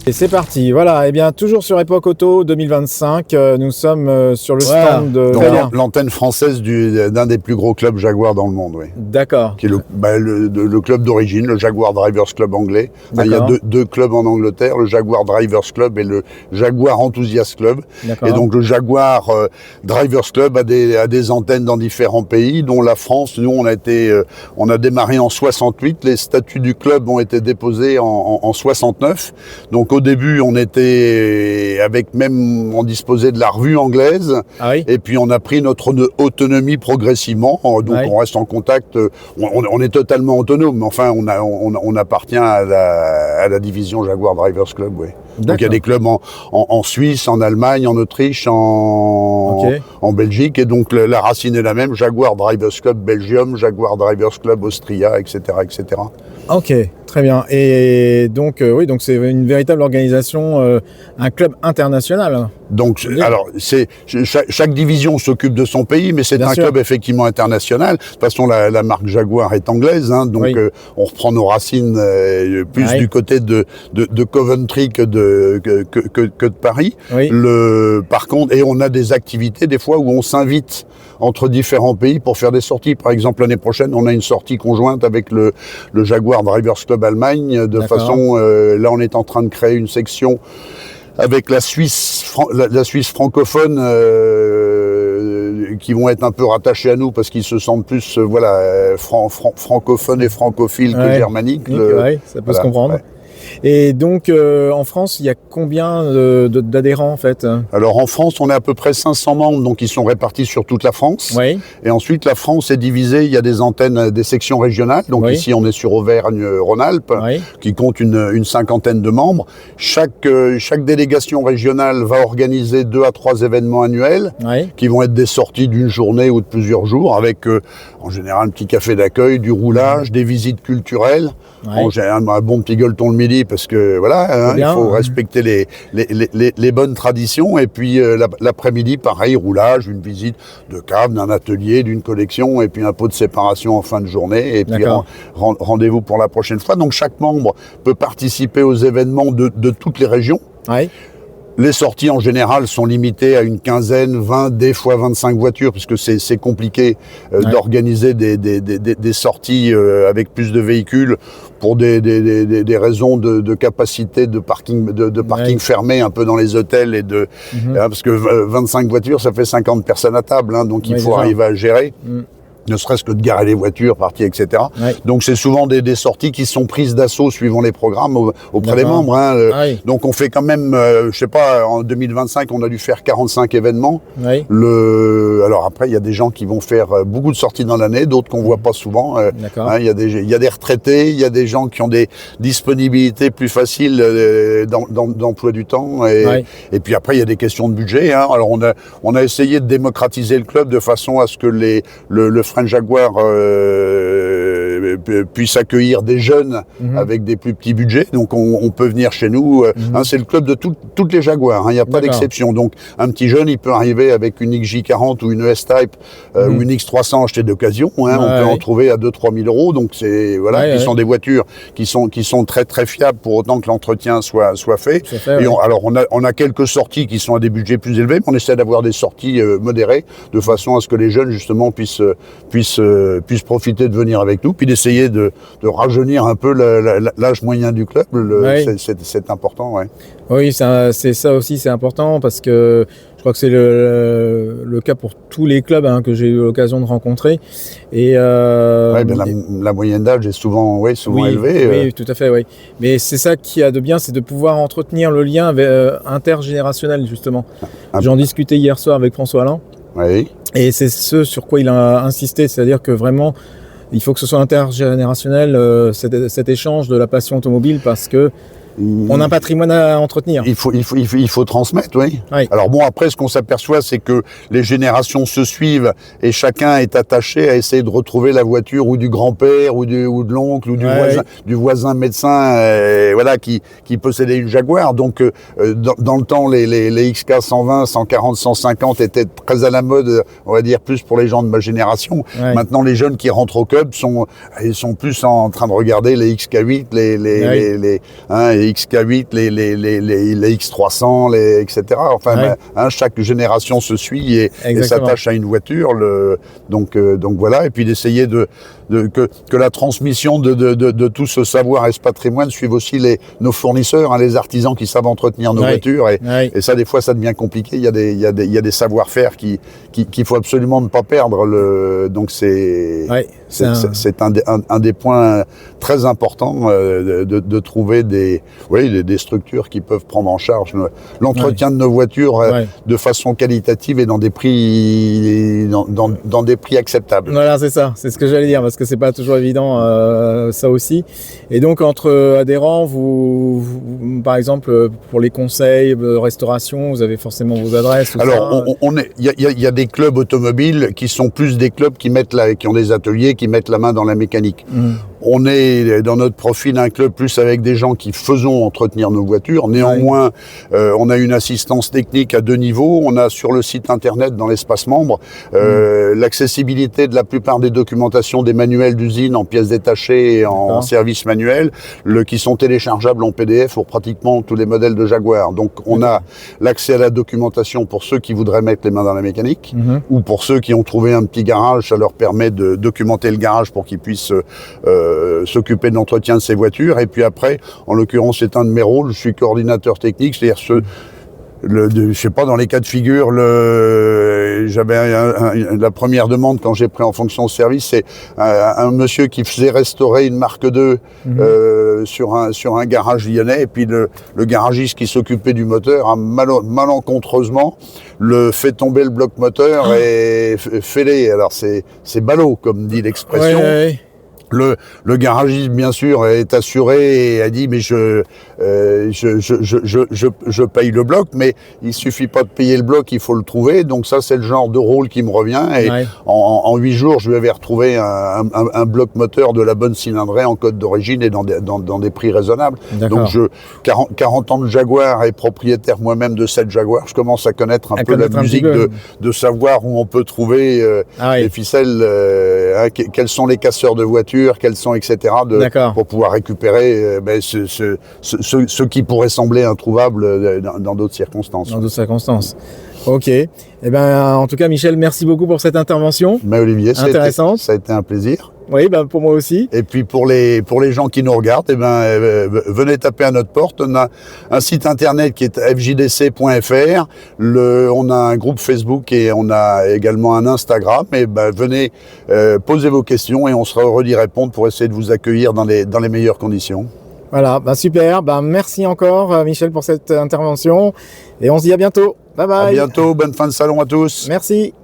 Et c'est parti, voilà, et bien toujours sur Époque Auto 2025, nous sommes sur le stand de l'antenne française d'un des plus gros clubs Jaguar dans le monde, oui. D'accord. Qui est le club d'origine, le Jaguar Drivers Club anglais. Il y a deux clubs en Angleterre, le Jaguar Drivers Club et le Jaguar Enthusiast Club. Et donc le Jaguar Drivers Club a des antennes dans différents pays, dont la France. Nous, on a démarré en 68, les statuts du club ont été déposés en 69. Donc au début, on disposait de la revue anglaise, et puis on a pris notre autonomie progressivement. Donc on reste en contact. On est totalement autonome, mais enfin on appartient à la division Jaguar Drivers Club. Oui. Donc il y a des clubs en Suisse, en Allemagne, en Autriche, en Belgique, et donc la racine est la même. Jaguar Drivers Club Belgium, Jaguar Drivers Club Austria, etc., etc. Ok, très bien. Et donc donc c'est une véritable organisation, un club international. Donc, alors, chaque division s'occupe de son pays, mais c'est un club effectivement international. De toute façon, la marque Jaguar est anglaise, hein, donc on reprend nos racines plus du côté de Coventry que de Paris. Par contre, et on a des activités des fois où on s'invite entre différents pays pour faire des sorties. Par exemple, l'année prochaine, on a une sortie conjointe avec le Jaguar Drivers Club Allemagne. De façon, là, on est en train de créer une section avec la Suisse francophone, qui vont être un peu rattachés à nous parce qu'ils se sentent plus francophones et francophiles que germaniques. Ça peut se comprendre. Ouais. Et donc, en France, il y a combien d'adhérents, en fait? Alors, en France, on est à peu près 500 membres, donc ils sont répartis sur toute la France. Et ensuite, la France est divisée, il y a des antennes, des sections régionales. Donc ici, on est sur Auvergne-Rhône-Alpes, qui compte une cinquantaine de membres. Chaque délégation régionale va organiser 2 à 3 événements annuels, qui vont être des sorties d'une journée ou de plusieurs jours, avec, en général, un petit café d'accueil, du roulage, des visites culturelles. En général, un bon petit gueuleton le midi, parce que voilà, il faut respecter les bonnes traditions. Et puis l'après-midi, pareil, roulage, une visite de cave, d'un atelier, d'une collection, et puis un pot de séparation en fin de journée. Et puis rendez-vous pour la prochaine fois. Donc chaque membre peut participer aux événements de toutes les régions. Les sorties, en général, sont limitées à une quinzaine, 20, des fois 25 voitures, puisque c'est compliqué d'organiser des sorties avec plus de véhicules pour des raisons de capacité de parking faut un peu dans les hôtels, et parce que 25 voitures, ça fait 50 personnes à table, hein, donc il faut arriver à gérer. Ne serait-ce que de garer les voitures, partir, etc. Donc c'est souvent des sorties qui sont prises d'assaut suivant les programmes auprès des membres. Hein. Donc on fait quand même, je sais pas, en 2025, on a dû faire 45 événements. Alors après, il y a des gens qui vont faire beaucoup de sorties dans l'année, d'autres qu'on voit pas souvent. Il y a des retraités, il y a des gens qui ont des disponibilités plus faciles d'emploi du temps. Et puis après, il y a des questions de budget. Hein. Alors on a essayé de démocratiser le club de façon à ce que le French Jaguar puisse accueillir des jeunes avec des plus petits budgets. Donc on peut venir chez nous. C'est le club de toutes les Jaguars. Il n'y a pas d'exception. Donc un petit jeune, il peut arriver avec une XJ40 ou une ES-Type ou une X300 achetée d'occasion. On peut en trouver à 2-3 000 euros. Donc c'est qui sont des voitures qui sont très très fiables pour autant que l'entretien soit fait. Alors on a quelques sorties qui sont à des budgets plus élevés, mais on essaie d'avoir des sorties modérées de façon à ce que les jeunes justement puissent profiter de venir avec nous, puis d'essayer de rajeunir un peu l'âge moyen du club. C'est important. Oui, c'est ça aussi, c'est important, parce que je crois que c'est le cas pour tous les clubs que j'ai eu l'occasion de rencontrer. Et la moyenne d'âge est souvent élevée. Oui, tout à fait. Mais c'est ça qui a de bien, c'est de pouvoir entretenir le lien intergénérationnel, justement. J'en discutais hier soir avec François Alain. Et c'est ce sur quoi il a insisté, c'est-à-dire que vraiment, il faut que ce soit intergénérationnel, cet échange de la passion automobile, parce que on a un patrimoine à entretenir. Il faut transmettre, Alors bon, après, ce qu'on s'aperçoit, c'est que les générations se suivent et chacun est attaché à essayer de retrouver la voiture ou du grand-père ou de l'oncle ou du voisin médecin, qui possédait une Jaguar. Donc, dans le temps, les XK 120, 140, 150 étaient très à la mode, on va dire, plus pour les gens de ma génération. Maintenant, les jeunes qui rentrent au club sont plus en train de regarder les XK8, les les XK8, les X300, etc. Enfin, chaque génération se suit et s'attache à une voiture. Donc voilà, et puis d'essayer que la transmission de tout ce savoir et ce patrimoine suive aussi nos fournisseurs, les artisans qui savent entretenir nos voitures. Et ça, des fois, ça devient compliqué. Il y a des savoir-faire qu'il faut absolument ne pas perdre. Donc c'est un des points très importants de trouver des structures qui peuvent prendre en charge l'entretien de nos voitures de façon qualitative et dans des prix acceptables. Voilà, c'est ça. C'est ce que j'allais dire, parce que c'est pas toujours évident, ça aussi. Et donc, entre adhérents, vous par exemple, pour les conseils de restauration, vous avez forcément vos adresses. Alors, il y a des clubs automobiles qui sont plus des clubs qui ont des ateliers, qui mettent la main dans la mécanique. On est dans notre profil un club plus avec des gens qui faisons entretenir nos voitures. Néanmoins, on a une assistance technique à 2 niveaux. On a sur le site internet, dans l'espace membre, l'accessibilité de la plupart des documentations des manuels d'usine en pièces détachées et en service manuel, qui sont téléchargeables en PDF pour pratiquement tous les modèles de Jaguar. Donc on a l'accès à la documentation pour ceux qui voudraient mettre les mains dans la mécanique, ou pour ceux qui ont trouvé un petit garage, ça leur permet de documenter le garage pour qu'ils puissent s'occuper de l'entretien de ces voitures. Et puis après, en l'occurrence, c'est un de mes rôles, je suis coordinateur technique, c'est-à-dire je sais pas, dans les cas de figure, j'avais la première demande quand j'ai pris en fonction de service, c'est un monsieur qui faisait restaurer une Mark II sur un garage lyonnais, et puis le garagiste qui s'occupait du moteur a malencontreusement fait tomber le bloc moteur et fêlé. Alors c'est ballot, comme dit l'expression. Le garagiste, bien sûr, est assuré et a dit mais je paye le bloc, mais il suffit pas de payer le bloc, il faut le trouver. Donc ça, c'est le genre de rôle qui me revient. Et en 8 jours, je lui avais retrouvé un bloc moteur de la bonne cylindrée en code d'origine et dans des prix raisonnables. Donc 40 ans de Jaguar et propriétaire moi-même de 7 Jaguar, je commence à connaître un peu la musique de savoir où on peut trouver les ficelles, quels sont les casseurs de voitures, quels sont, etc., pour pouvoir récupérer ce qui pourrait sembler introuvable dans d'autres circonstances. Dans d'autres circonstances. Ok. Eh ben, en tout cas, Michel, merci beaucoup pour cette intervention. Mais Olivier, intéressante. Ça a été un plaisir. Oui, pour moi aussi. Et puis pour les gens qui nous regardent, venez taper à notre porte. On a un site internet qui est fjdc.fr. On a un groupe Facebook et on a également un Instagram. Et venez poser vos questions et on sera heureux d'y répondre pour essayer de vous accueillir dans les meilleures conditions. Voilà, super. Merci encore, Michel, pour cette intervention. Et on se dit à bientôt. Bye bye. À bientôt. Bonne fin de salon à tous. Merci.